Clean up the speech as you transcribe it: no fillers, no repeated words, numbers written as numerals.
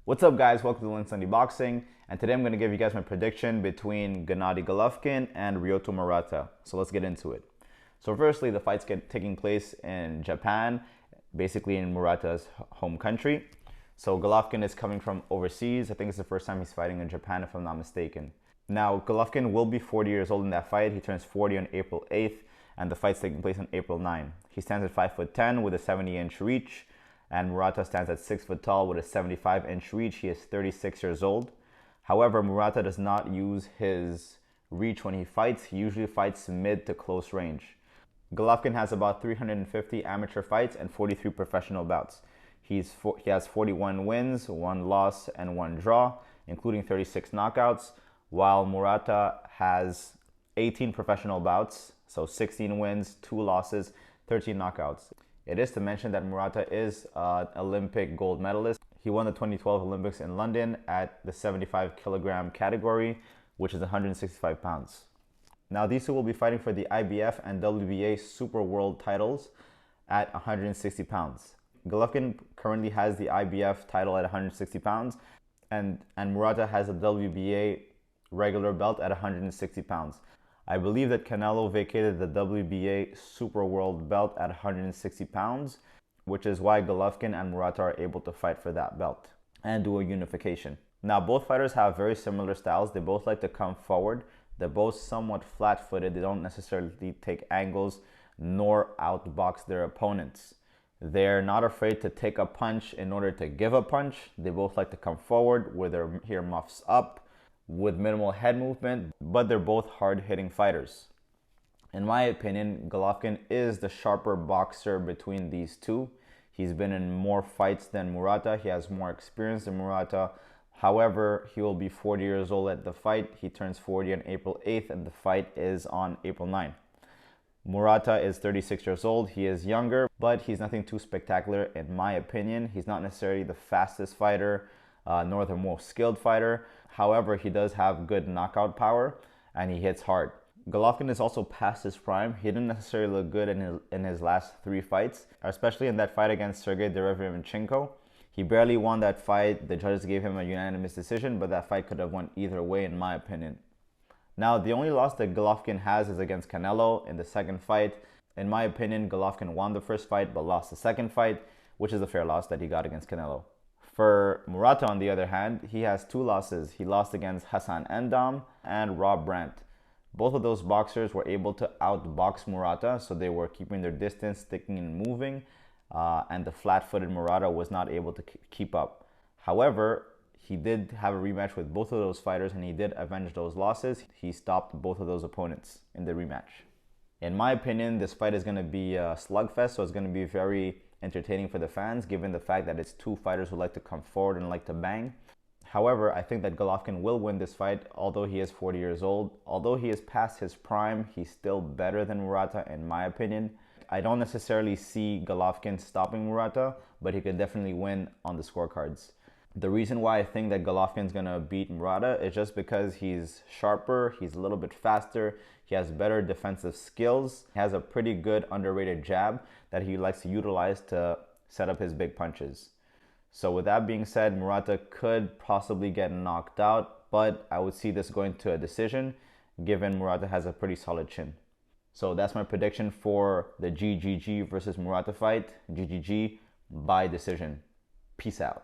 What's up guys, welcome to Lentz Boxing, and today I'm going to give you guys my prediction between Gennadiy Golovkin and Ryota Murata. So let's get into it. So firstly, the fight's taking place in Japan, basically in Murata's home country. So Golovkin is coming from overseas. I think it's the first time he's fighting in Japan if I'm not mistaken. Now Golovkin will be 40 years old in that fight. He turns 40 on April 8th and the fight's taking place on April 9th. He stands at 5'10" with a 70-inch reach. And Murata stands at 6 foot tall with a 75-inch reach. He is 36 years old. However, Murata does not use his reach when he fights. He usually fights mid to close range. Golovkin has about 350 amateur fights and 43 professional bouts. He has 41 wins, 1 loss, and 1 draw, including 36 knockouts, while Murata has 18 professional bouts, so 16 wins, 2 losses, 13 knockouts. It is to mention that Murata is an Olympic gold medalist. He won the 2012 Olympics in London at the 75 kilogram category, which is 165 pounds. Now these two will be fighting for the IBF and WBA Super World titles at 160 pounds. Golovkin currently has the IBF title at 160 pounds and Murata has a WBA regular belt at 160 pounds. I believe that Canelo vacated the WBA Super World belt at 160 pounds, which is why Golovkin and Murata are able to fight for that belt and do a unification. Now, both fighters have very similar styles. They both like to come forward. They're both somewhat flat-footed. They don't necessarily take angles nor outbox their opponents. They're not afraid to take a punch in order to give a punch. They both like to come forward with their ear muffs up, with minimal head movement, but they're both hard-hitting fighters. In my opinion, Golovkin is the sharper boxer between these two. He's been in more fights than Murata. He has more experience than Murata. However, he will be 40 years old at the fight. He turns 40 on April 8th and the fight is on April 9th. Murata is 36 years old. He is younger, but he's nothing too spectacular in my opinion. He's not necessarily the fastest fighter, nor the most skilled fighter. However, he does have good knockout power and he hits hard. Golovkin is also past his prime. He didn't necessarily look good in his last 3 fights, especially in that fight against Sergey Derevyanchenko. He barely won that fight. The judges gave him a unanimous decision, but that fight could have went either way in my opinion. Now, the only loss that Golovkin has is against Canelo in the second fight. In my opinion, Golovkin won the first fight but lost the second fight, which is a fair loss that he got against Canelo. For Murata, on the other hand, he has 2 losses. He lost against Hassan Endam and Rob Brandt. Both of those boxers were able to outbox Murata, so they were keeping their distance, sticking and moving, and the flat-footed Murata was not able to keep up. However, he did have a rematch with both of those fighters and he did avenge those losses. He stopped both of those opponents in the rematch. In my opinion, this fight is going to be a slugfest, so it's going to be very entertaining for the fans, given the fact that it's 2 fighters who like to come forward and like to bang. However, I think that Golovkin will win this fight, although he is 40 years old. Although he is past his prime, he's still better than Murata in my opinion. I don't necessarily see Golovkin stopping Murata, but he could definitely win on the scorecards. The reason why I think that Golovkin's going to beat Murata is just because he's sharper, he's a little bit faster, he has better defensive skills, he has a pretty good underrated jab that he likes to utilize to set up his big punches. So with that being said, Murata could possibly get knocked out, but I would see this going to a decision given Murata has a pretty solid chin. So that's my prediction for the GGG versus Murata fight. GGG by decision. Peace out.